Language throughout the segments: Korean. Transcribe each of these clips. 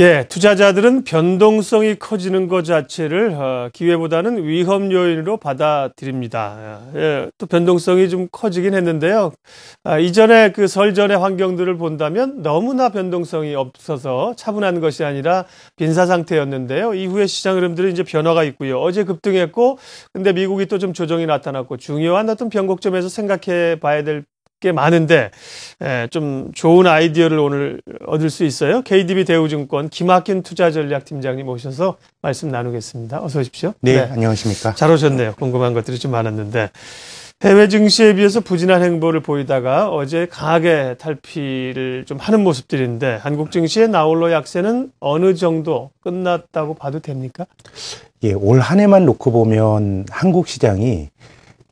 예, 투자자들은 변동성이 커지는 것 자체를 기회보다는 위험 요인으로 받아들입니다. 예, 또 변동성이 좀 커지긴 했는데요. 이전에 그 설 전의 환경들을 본다면 너무나 변동성이 없어서 차분한 것이 아니라 빈사 상태였는데요. 이후에 시장 흐름들은 이제 변화가 있고요. 어제 급등했고, 근데 미국이 또 좀 조정이 나타났고, 중요한 어떤 변곡점에서 생각해 봐야 될 게 많은데 좀 좋은 아이디어를 오늘 얻을 수 있어요. KDB 대우증권 김학균 투자전략팀장님 모셔서 말씀 나누겠습니다. 어서 오십시오. 네, 안녕하십니까. 잘 오셨네요. 궁금한 것들이 좀 많았는데 해외 증시에 비해서 부진한 행보를 보이다가 어제 강하게 탈피를 좀 하는 모습들인데 한국 증시의 나홀로 약세는 어느 정도 끝났다고 봐도 됩니까? 예, 올 한 해만 놓고 보면 한국 시장이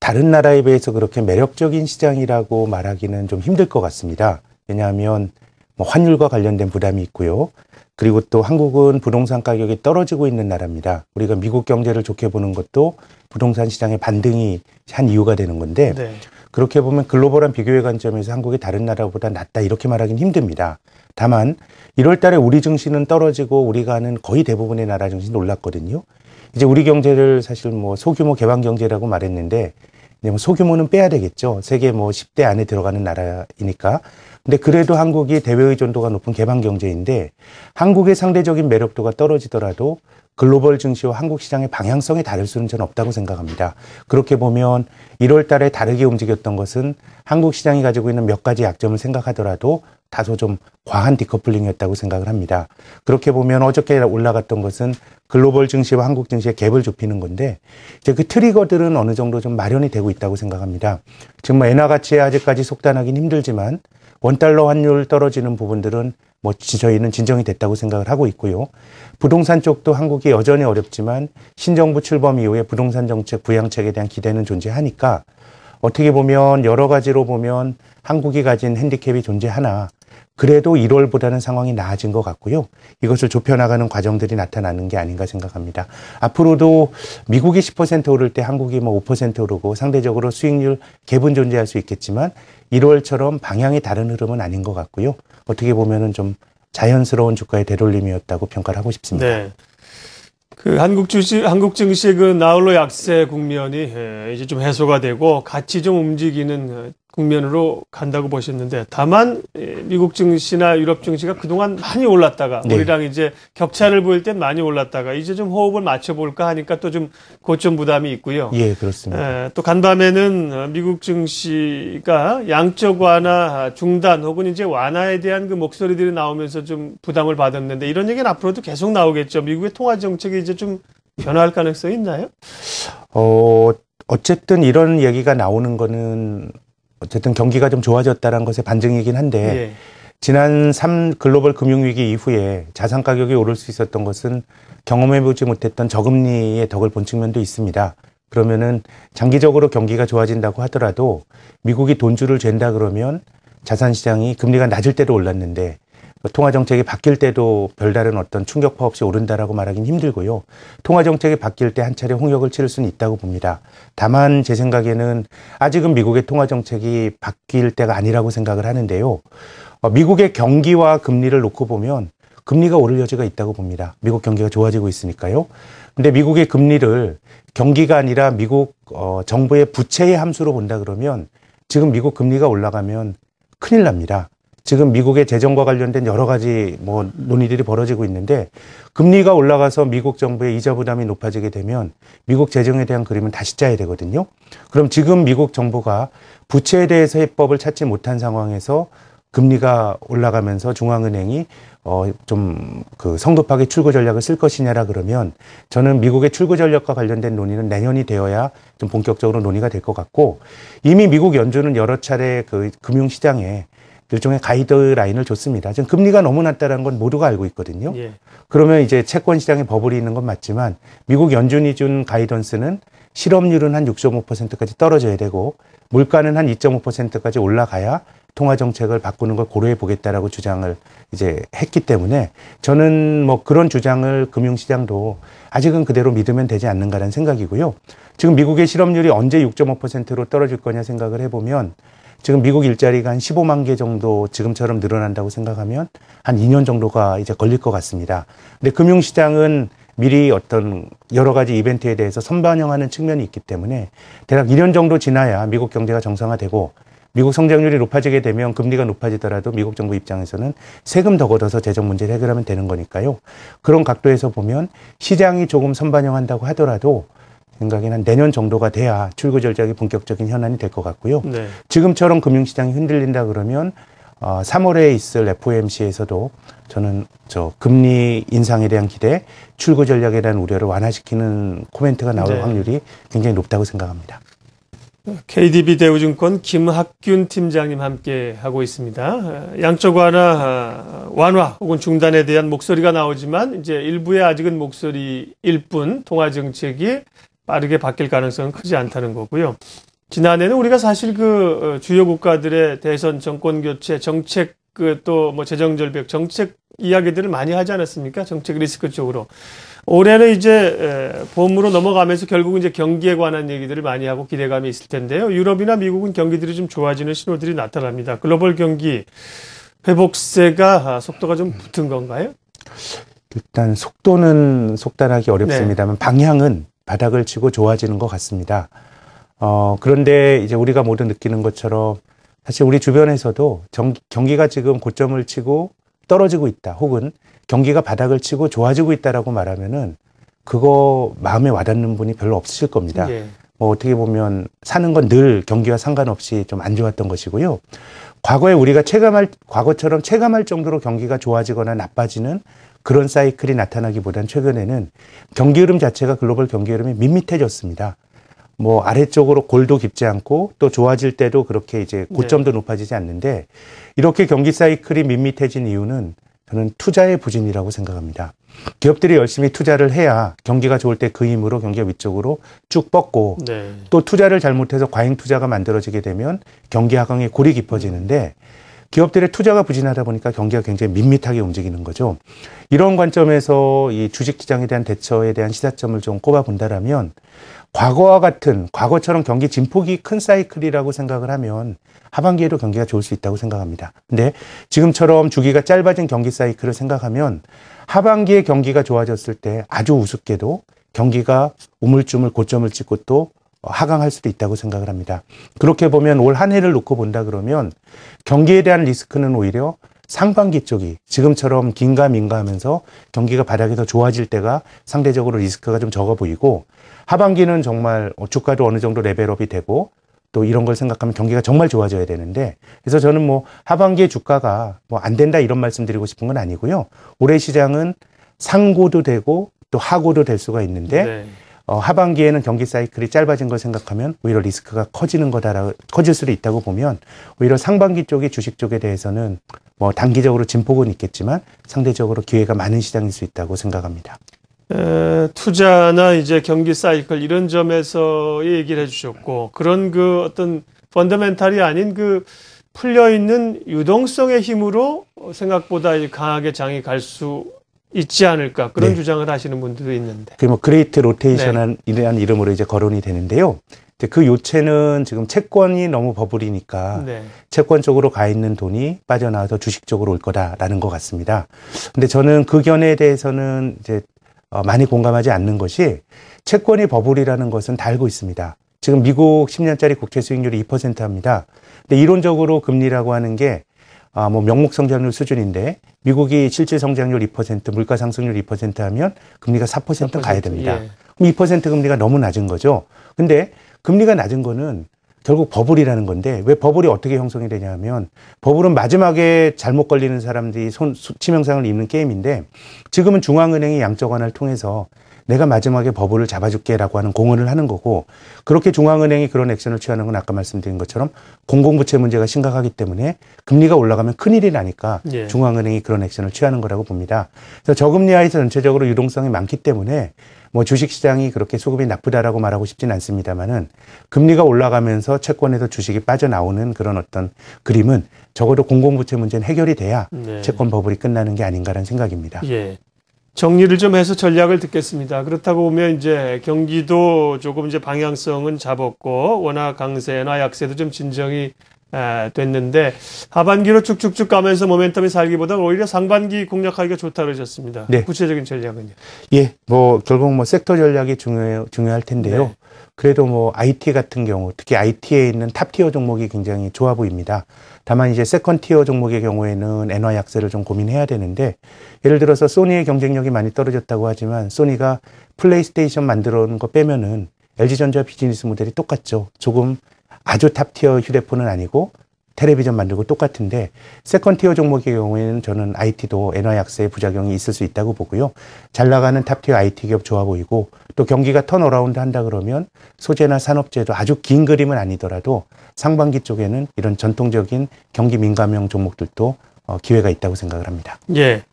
다른 나라에 비해서 그렇게 매력적인 시장이라고 말하기는 좀 힘들 것 같습니다. 왜냐하면 환율과 관련된 부담이 있고요. 그리고 또 한국은 부동산 가격이 떨어지고 있는 나라입니다. 우리가 미국 경제를 좋게 보는 것도 부동산 시장의 반등이 한 이유가 되는 건데 네. 그렇게 보면 글로벌한 비교의 관점에서 한국이 다른 나라보다 낫다 이렇게 말하기는 힘듭니다. 다만 1월 달에 우리 증시는 떨어지고 우리가 아는 거의 대부분의 나라 증시는 올랐거든요. 이제 우리 경제를 사실 소규모 개방 경제라고 말했는데 이제 소규모는 빼야 되겠죠. 세계 10대 안에 들어가는 나라이니까. 근데 그래도 한국이 대외 의존도가 높은 개방 경제인데 한국의 상대적인 매력도가 떨어지더라도 글로벌 증시와 한국 시장의 방향성이 다를 수는 저는 없다고 생각합니다. 그렇게 보면 1월 달에 다르게 움직였던 것은 한국 시장이 가지고 있는 몇 가지 약점을 생각하더라도 다소 좀 과한 디커플링이었다고 생각을 합니다. 그렇게 보면 어저께 올라갔던 것은 글로벌 증시와 한국 증시의 갭을 좁히는 건데 이제 그 트리거들은 어느 정도 좀 마련이 되고 있다고 생각합니다. 지금 엔화 가치에 아직까지 속단하기는 힘들지만 원달러 환율 떨어지는 부분들은 저희는 진정이 됐다고 생각을 하고 있고요. 부동산 쪽도 한국이 여전히 어렵지만 신정부 출범 이후에 부동산 정책 부양책에 대한 기대는 존재하니까 어떻게 보면 여러 가지로 보면 한국이 가진 핸디캡이 존재하나 그래도 1월보다는 상황이 나아진 것 같고요. 이것을 좁혀나가는 과정들이 나타나는 게 아닌가 생각합니다. 앞으로도 미국이 10% 오를 때 한국이 5% 오르고 상대적으로 수익률 갭은 존재할 수 있겠지만 1월처럼 방향이 다른 흐름은 아닌 것 같고요. 어떻게 보면은 좀 자연스러운 주가의 되돌림이었다고 평가를 하고 싶습니다. 네. 그 한국 증시의 그 나홀로 약세 국면이 이제 좀 해소가 되고 같이 좀 움직이는 국면으로 간다고 보셨는데 다만 미국 증시나 유럽 증시가 그동안 많이 올랐다가 네. 우리랑 이제 격차를 보일 땐 많이 올랐다가 이제 좀 호흡을 맞춰볼까 하니까 또 좀 고점 부담이 있고요. 예, 그렇습니다. 또 간밤에는 미국 증시가 양적 완화 중단 혹은 이제 완화에 대한 그 목소리들이 나오면서 좀 부담을 받았는데 이런 얘기는 앞으로도 계속 나오겠죠. 미국의 통화 정책이 이제 좀 변화할 가능성이 있나요? 어쨌든 이런 얘기가 나오는 거는 어쨌든 경기가 좀 좋아졌다는 것의 반증이긴 한데 예. 지난 글로벌 금융위기 이후에 자산 가격이 오를 수 있었던 것은 경험해보지 못했던 저금리의 덕을 본 측면도 있습니다. 그러면은 장기적으로 경기가 좋아진다고 하더라도 미국이 돈줄을 잰다 그러면 자산시장이 금리가 낮을 때도 올랐는데 통화정책이 바뀔 때도 별다른 어떤 충격파 없이 오른다라고 말하기는 힘들고요. 통화정책이 바뀔 때 한 차례 홍역을 치를 수는 있다고 봅니다. 다만 제 생각에는 아직은 미국의 통화정책이 바뀔 때가 아니라고 생각을 하는데요. 미국의 경기와 금리를 놓고 보면 금리가 오를 여지가 있다고 봅니다. 미국 경기가 좋아지고 있으니까요. 근데 미국의 금리를 경기가 아니라 미국 정부의 부채의 함수로 본다 그러면 지금 미국 금리가 올라가면 큰일 납니다. 지금 미국의 재정과 관련된 여러 가지 논의들이 벌어지고 있는데 금리가 올라가서 미국 정부의 이자 부담이 높아지게 되면 미국 재정에 대한 그림은 다시 짜야 되거든요. 그럼 지금 미국 정부가 부채에 대해서 해법을 찾지 못한 상황에서 금리가 올라가면서 중앙은행이 좀 성급하게 출구 전략을 쓸 것이냐라 그러면 저는 미국의 출구 전략과 관련된 논의는 내년이 되어야 좀 본격적으로 논의가 될 것 같고 이미 미국 연준은 여러 차례 그 금융시장에 일종의 가이드라인을 줬습니다. 지금 금리가 너무 낮다는 건 모두가 알고 있거든요. 예. 그러면 이제 채권 시장에 버블이 있는 건 맞지만 미국 연준이 준 가이던스는 실업률은 한 6.5%까지 떨어져야 되고 물가는 한 2.5%까지 올라가야 통화 정책을 바꾸는 걸 고려해 보겠다라고 주장을 이제 했기 때문에 저는 그런 주장을 금융시장도 아직은 그대로 믿으면 되지 않는가라는 생각이고요. 지금 미국의 실업률이 언제 6.5%로 떨어질 거냐 생각을 해보면 지금 미국 일자리가 한 15만 개 정도 지금처럼 늘어난다고 생각하면 한 2년 정도가 이제 걸릴 것 같습니다. 근데 금융시장은 미리 어떤 여러 가지 이벤트에 대해서 선반영하는 측면이 있기 때문에 대략 2년 정도 지나야 미국 경제가 정상화되고 미국 성장률이 높아지게 되면 금리가 높아지더라도 미국 정부 입장에서는 세금 더 걷어서 재정 문제를 해결하면 되는 거니까요. 그런 각도에서 보면 시장이 조금 선반영한다고 하더라도 생각에는 한 내년 정도가 돼야 출구 전략이 본격적인 현안이 될 것 같고요. 네. 지금처럼 금융시장이 흔들린다 그러면 3월에 있을 FOMC에서도 저는 금리 인상에 대한 기대, 출구 전략에 대한 우려를 완화시키는 코멘트가 나올 네. 확률이 굉장히 높다고 생각합니다. KDB 대우증권 김학균 팀장님 함께 하고 있습니다. 양적 완화 혹은 중단에 대한 목소리가 나오지만 이제 일부의 아직은 목소리일 뿐 통화 정책이 빠르게 바뀔 가능성은 크지 않다는 거고요. 지난해는 우리가 사실 그 주요 국가들의 대선 정권 교체 정책 또 뭐 재정 절벽 정책 이야기들을 많이 하지 않았습니까? 정책 리스크 쪽으로. 올해는 이제 봄으로 넘어가면서 결국은 이제 경기에 관한 얘기들을 많이 하고 기대감이 있을 텐데요. 유럽이나 미국은 경기들이 좀 좋아지는 신호들이 나타납니다. 글로벌 경기 회복세가 속도가 좀 붙은 건가요? 일단 속도는 속단하기 어렵습니다만 방향은 바닥을 치고 좋아지는 것 같습니다. 그런데 이제 우리가 모두 느끼는 것처럼 사실 우리 주변에서도 경기가 지금 고점을 치고 떨어지고 있다. 혹은 경기가 바닥을 치고 좋아지고 있다라고 말하면은 그거 마음에 와닿는 분이 별로 없으실 겁니다. 예. 뭐 어떻게 보면 사는 건 늘 경기와 상관없이 좀 안 좋았던 것이고요. 과거에 우리가 과거처럼 체감할 정도로 경기가 좋아지거나 나빠지는 그런 사이클이 나타나기보단 최근에는 경기 흐름 자체가 글로벌 경기 흐름이 밋밋해졌습니다. 뭐 아래쪽으로 골도 깊지 않고 또 좋아질 때도 그렇게 이제 고점도 높아지지 않는데 이렇게 경기 사이클이 밋밋해진 이유는 저는 투자의 부진이라고 생각합니다. 기업들이 열심히 투자를 해야 경기가 좋을 때 그 힘으로 경기가 위쪽으로 쭉 뻗고 또 투자를 잘못해서 과잉 투자가 만들어지게 되면 경기 하강의 골이 깊어지는데 기업들의 투자가 부진하다 보니까 경기가 굉장히 밋밋하게 움직이는 거죠. 이런 관점에서 이 주식시장에 대한 대처에 대한 시사점을 좀 꼽아본다라면 과거처럼 경기 진폭이 큰 사이클이라고 생각을 하면 하반기에도 경기가 좋을 수 있다고 생각합니다. 근데 지금처럼 주기가 짧아진 경기 사이클을 생각하면 하반기에 경기가 좋아졌을 때 아주 우습게도 경기가 우물쭈물 고점을 찍고 또 하강할 수도 있다고 생각을 합니다. 그렇게 보면 올 한 해를 놓고 본다 그러면 경기에 대한 리스크는 오히려 상반기 쪽이 지금처럼 긴가민가 하면서 경기가 바닥에서 좋아질 때가 상대적으로 리스크가 좀 적어 보이고 하반기는 정말 주가도 어느 정도 레벨업이 되고 또 이런 걸 생각하면 경기가 정말 좋아져야 되는데 그래서 저는 뭐 하반기에 주가가 뭐 안 된다 이런 말씀 드리고 싶은 건 아니고요. 올해 시장은 상고도 되고 또 하고도 될 수가 있는데 하반기에는 경기 사이클이 짧아진 걸 생각하면 오히려 리스크가 커질 수도 있다고 보면 오히려 상반기 쪽이 주식 쪽에 대해서는 뭐 단기적으로 진폭은 있겠지만 상대적으로 기회가 많은 시장일 수 있다고 생각합니다. 투자나 이제 경기 사이클 이런 점에서의 얘기를 해주셨고 그런 그 어떤 펀더멘탈이 아닌 그 풀려 있는 유동성의 힘으로 생각보다 강하게 장이 갈 수 있지 않을까 그런 주장을 하시는 분들도 있는데. 그 뭐 그레이트 로테이션이라는 이름으로 이제 거론이 되는데요. 그 요체는 지금 채권이 너무 버블이니까 채권 쪽으로 가 있는 돈이 빠져나와서 주식 쪽으로 올 거다라는 것 같습니다. 근데 저는 그 견해에 대해서는 이제 많이 공감하지 않는 것이 채권이 버블이라는 것은 다 알고 있습니다. 지금 미국 10년짜리 국채 수익률이 2% 합니다. 근데 이론적으로 금리라고 하는 게 뭐 명목 성장률 수준인데 미국이 실질 성장률 2%, 물가 상승률 2% 하면 금리가 4% 가야 됩니다. 그럼 2% 금리가 너무 낮은 거죠. 근데 금리가 낮은 거는 결국 버블이라는 건데 왜 버블이 어떻게 형성이 되냐 하면 버블은 마지막에 잘못 걸리는 사람들이 치명상을 입는 게임인데 지금은 중앙은행이 양적 완화를 통해서 내가 마지막에 버블을 잡아줄게라고 하는 공언을 하는 거고 그렇게 중앙은행이 그런 액션을 취하는 건 아까 말씀드린 것처럼 공공부채 문제가 심각하기 때문에 금리가 올라가면 큰일이 나니까 중앙은행이 그런 액션을 취하는 거라고 봅니다. 그래서 저금리 하에서 전체적으로 유동성이 많기 때문에 뭐 주식시장이 그렇게 수급이 나쁘다라고 말하고 싶진 않습니다만은 금리가 올라가면서 채권에서 주식이 빠져나오는 그런 어떤 그림은 적어도 공공부채 문제는 해결이 돼야 채권 버블이 끝나는 게 아닌가라는 생각입니다. 정리를 좀 해서 전략을 듣겠습니다. 그렇다고 보면 이제 경기도 조금 이제 방향성은 잡았고 워낙 강세, 엔화 약세도 좀 진정이 됐는데 하반기로 쭉쭉쭉 가면서 모멘텀이 살기보다 오히려 상반기 공략하기가 좋다 그러셨습니다. 네. 구체적인 전략은요? 예, 결국 섹터 전략이 중요할 텐데요. 네. 그래도 IT 같은 경우, 특히 IT에 있는 탑티어 종목이 굉장히 좋아 보입니다. 다만 이제 세컨티어 종목의 경우에는 엔화 약세를 좀 고민해야 되는데, 예를 들어서 소니의 경쟁력이 많이 떨어졌다고 하지만 소니가 플레이스테이션 만들어 놓은 거 빼면은 LG전자 비즈니스 모델이 똑같죠. 조금 아주 탑티어 휴대폰은 아니고 텔레비전 만들고 똑같은데, 세컨티어 종목의 경우에는 저는 IT도 엔화 약세의 부작용이 있을 수 있다고 보고요. 잘 나가는 탑티어 IT 기업 좋아 보이고, 또 경기가 턴어라운드 한다 그러면 소재나 산업재도 아주 긴 그림은 아니더라도 상반기 쪽에는 이런 전통적인 경기 민감형 종목들도 기회가 있다고 생각을 합니다. 예.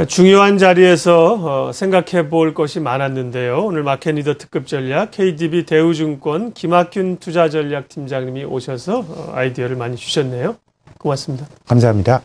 중요한 자리에서 생각해 볼 것이 많았는데요. 오늘 마켓리더 특급 전략 KDB 대우증권 김학균 투자전략팀장님이 오셔서 아이디어를 많이 주셨네요. 고맙습니다. 감사합니다.